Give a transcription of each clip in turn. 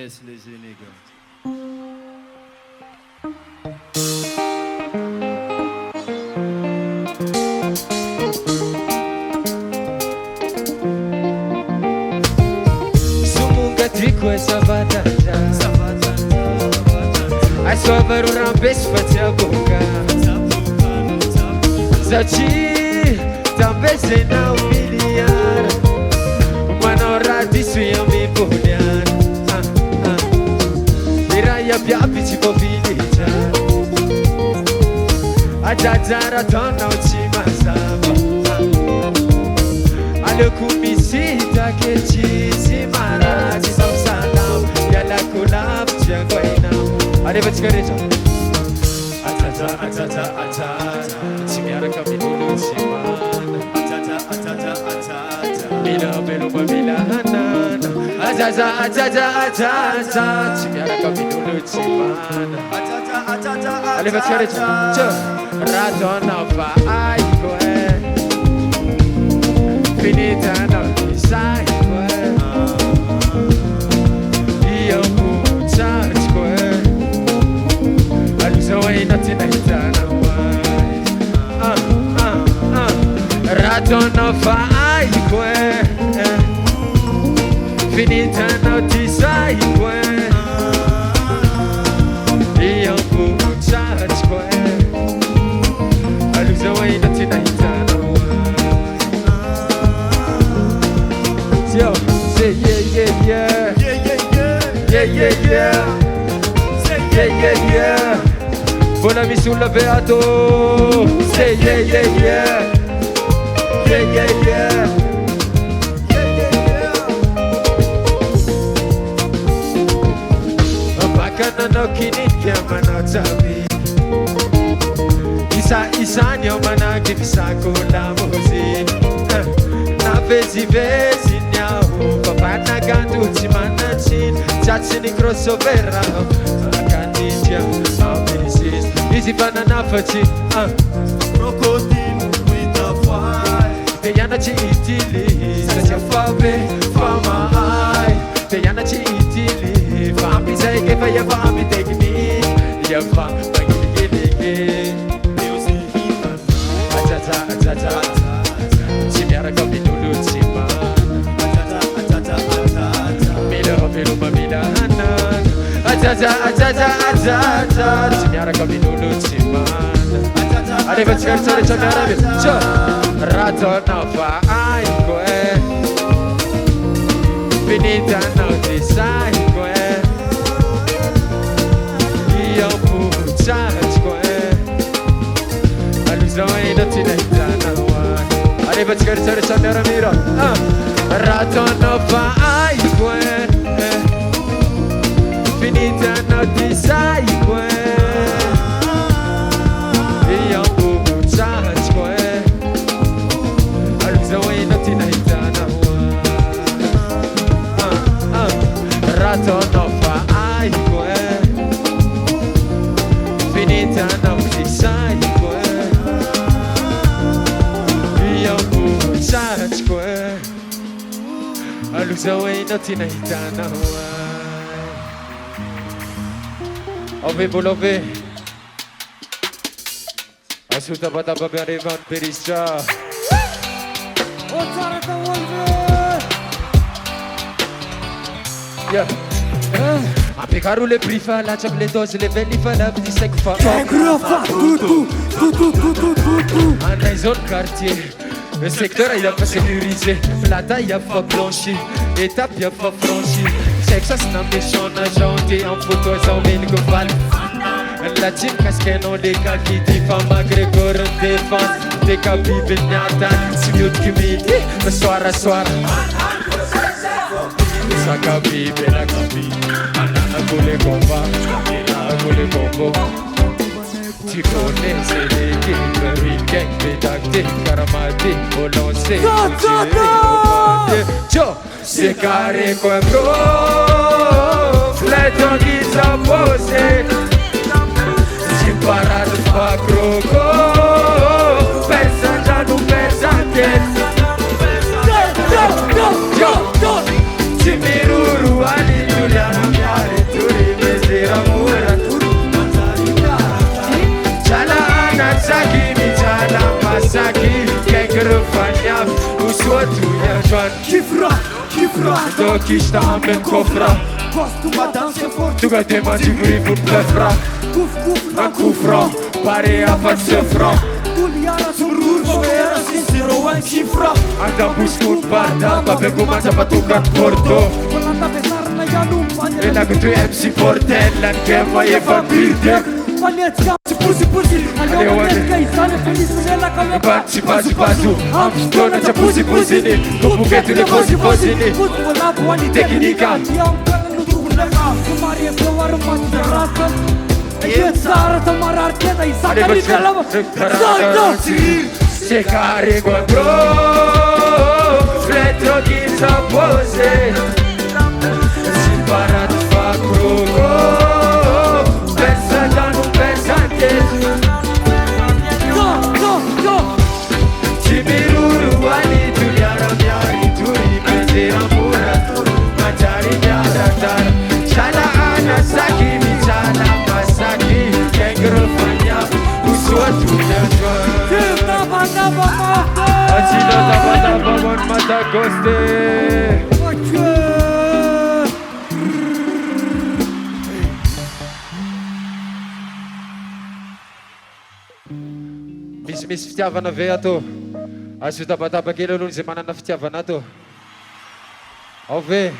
laisse les élégants. Sumunga tiko e sabatata ai soavaru rambes fatia boka Zaci tambese na umiliar Manora disu ya mibuniar Iraya biapi ci povilija Ajajara tona uchimasaba Alokumisita kechi simara Jisam salam Yala kulab jagwainam Arriva cigaretta Atata, atata, atata Cimiara caminulu cimana Atata, atata, atata Mila beluma mila hanana Atata, atata, atata Cimiara caminulu cimana Atata, atata, atata Arriva cigaretta Radona va ai coe Finita non mi sai coe Io muchacho coe So ain't nothing like that Radona fai que Finita non ti sai que Io muchacho So ain't nothing like that Yo, say yeah, yeah, yeah Yeah, yeah, yeah Yeah, yeah, yeah Buon ami sulla beato Say yeah, yeah, yeah Yeah, yeah, yeah Bakana no kininja manatabi Isa nyo managi bisako la mozi Na vezi nyao Papana gandu ti manachin Chatsini crossover Akanija Easy banana fati Crocodile with a fly Peyana ci itili Sacha fabe fama ai Peyana ci itili Fambi sai che fai fambi tecnique Ya fa bagili Music hit Atata atata Cimiara capitolo cimana Atata, atata, atata Mila peluma mila hanan Atata atata atata Cimiara capitolo cimana Arriva a scherzare c'è mia rabbia Radona fa ai coe Finita non ti sai coe Io muchacho coe All'usoi non ti dai dana Arriva a scherzare c'è mia rabbia Radona fa ai coe Finita non ti sai coe Io muchacho All'usoi non ti dai dana Radona fa ai coe Finita non ti sai coe Io muchacho All'usoi non ti dai dana Ove bolove Asuta bata babe arrivan per iscia O țară te volve Yeah A pe carul le prifa la ceap le dozi le veli fa la pti sec fa E grofa tu Ana zon quartier Le secteur il a pas sécurisé Plata il a pas blanchi Étape il a pas franchi Sexa s'na méchant na janté En photo sans mille goval La team casque non les cas qui dit fama Gregor en défense Des cabis begnata Si mieux que midi Me soara Sa capi bella capi Anana con le comba Anana con le combo Ti connais les games Il gang pédacté Caramati Volonté Ciao C'est carré comme bro Fleton qui s'oppose Si parade fa croco Pensa già non pensa che Yo, yo, yo Si miruru ali Giuliano Soatunya joan Kifra, kifra Do kishta amen kofra Costuma danse fort Tuga de magi vrivun plefra Cuf, cuf, Na kufra Pare a fac sefra Tuliara surur Era sincero în cifra Anda buscut barda Pape cu mața patucat porto Până ta pe sarnă ea nu bani E dacă tu MC Portel La închema e vampirte Paneți ca pusi, pusi Alea mă că i sale feliz cu la ca mea Baci, baci, baci Am stona ce pusi, pusini Cu buchetele posi, posini Put la bani Tehnica Iau care nu duhule ca Cu mare floară mani de rasă E țară să mă archeta I sa cari pe la mă Se care guagro Retro ghisa pose Simparat fac rugo Pensa da nu pensante Cimiruru ani tuliara miari turi Pendera muraturu Matari nyadatar Chala ana saki Michala masaki Kengro fanya Usuatunya joan Acila tapa mon mata coste Misy fitiavana ve ato Azo tabataba kely aloha zay manana fitiavana ato Ao ve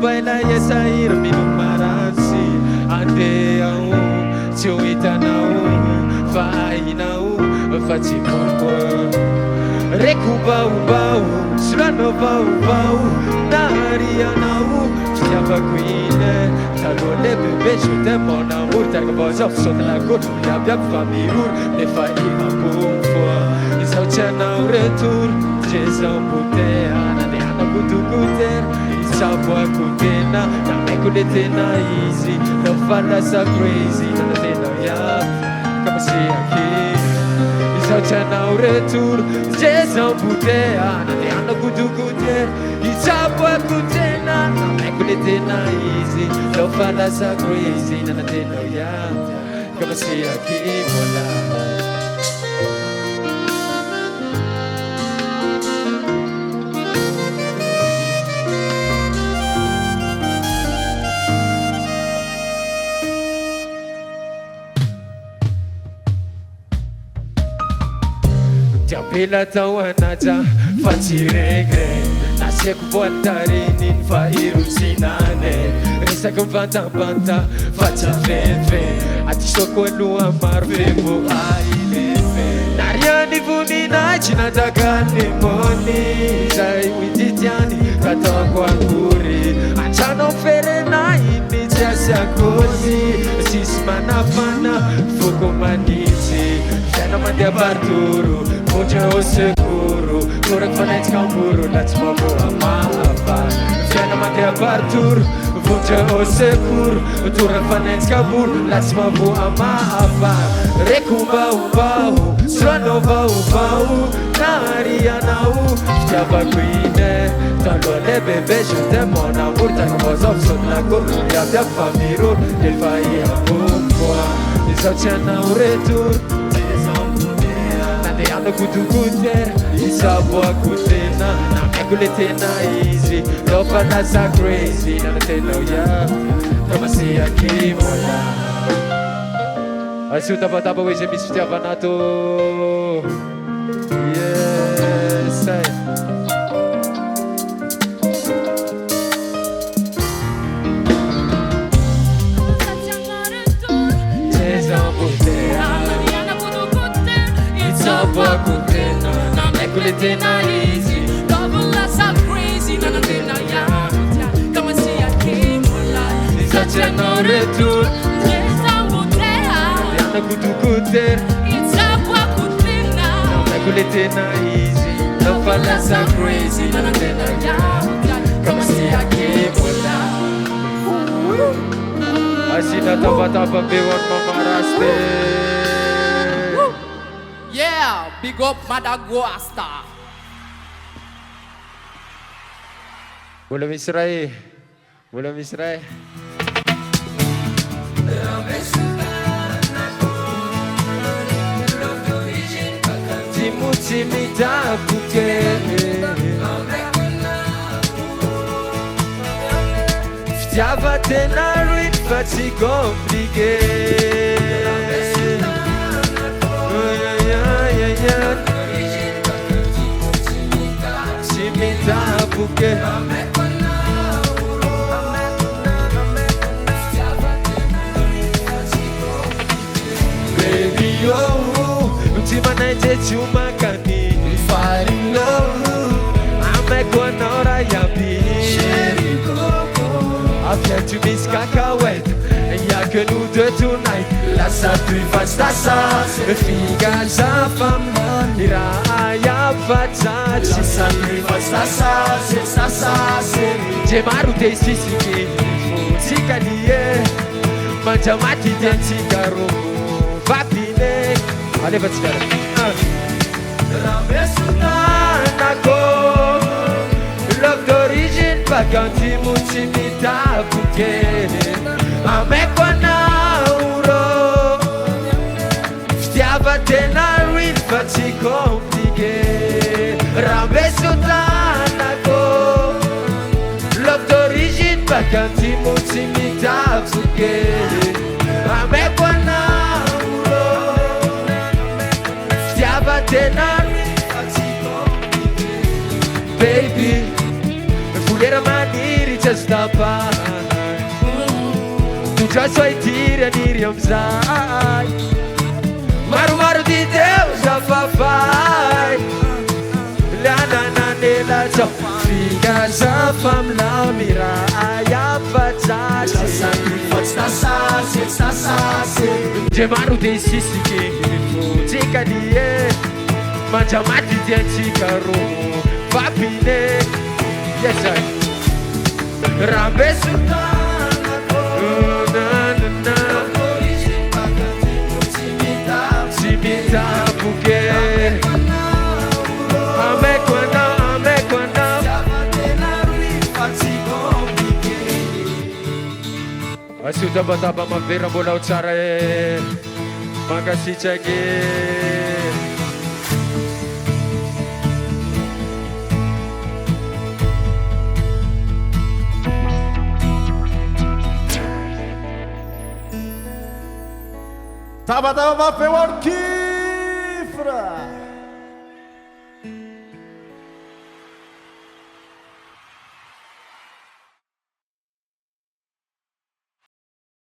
Baila essa irmi no maransi Ande a se eu ita na vai na fati pompo Recuba o baú, surano baú Naria na Stiava quine Talone bebe te mon amour Targa voz of sot la gură Abia familur Ne fai a bufo Sau ce n-au retur Ce s-au putea Nadeana cu tu cuter Sapua cu tena Na me cu de tena easy Não fala sa crazy Na tena ya Como se aqui Sau ce n-au retur Ce s-au putea Nadeana cu tu cuter Sapua cu tena Na me cu de tena easy Não fala sa crazy Na tena ya Como se aqui mola Pela tão anaja Fati regre Nasceco voltarinin Fa irusinane Resta com vanta banta Fatia fefe Ati soko lua marvebo ailefe Nariani vunina Cina takani moni Zai wititiani Katoko anguri Achano ferena Iniciasia così Sismana fana Fuko maniti Fiana mandia parturo Onde eu seguro, Tora que fanete com muro, let's move a mapa. Fiana manter parturo, onde eu seguro, Tora que fanete com muro, let's move a mapa. Recumba o baú, strano baú, na aria na Stiava quine, talone bebe, je te mon amour, ta voz of sot la gură, abia familor, el vai a bumboa, Sau ce n-au retur. Ando cu tu cuter, isa boa cutena Na me culetena easy, lo fala sa crazy Na te lo ya, kama si aqui mola Asu tapa weze mis fitiava nato Yes, ay Boa cutena, na me culetena easy Double less I'm crazy, na tena ya Come and see I came alive Such a no retur Yes, I'm botea Ando cu tu cuter, It's a boa cutena na me culetena easy Lo fala sa crazy, na tena ya Come see I came alive Asina tapa bewan mamaraste Big up Madagascar. Mbola misy ray, mbola misy ray. Tsy mitaboke fitiavatena roit fa tsy compliqué tsy mitaboke baby oh tsy manaitsy tsy homakany farino ameko anao raha iaby afia tsy misy cacahuète y'a que nous deux tonight lasa privastasa figaza family raha iafatratsy lasa privastasa sasase je maro te sisiky fotsika lie manjamaty diantsika ro vapine alefa tsy ramesunanako love d'origine pakantimo tsy mitaboke ameko anauro fitiavatena ruin fa tsy compliqué ramesunanako love d'origine pakantimo tsy mitaboke ameko anauro baby, fulera maniry tsy azo tapahana tu traso aitiry aniry amizay maromaro dideo zafafay lianananela tsao figaza familamy raha iafatratsy je maro de sisiky fotsika lie manjamaty diantsika ro vapine yesay rambesunanako tsy mitaboke ameko anao asiudabataba mavera mbola ho tsara mankasitraky Tava mafeo orquídea.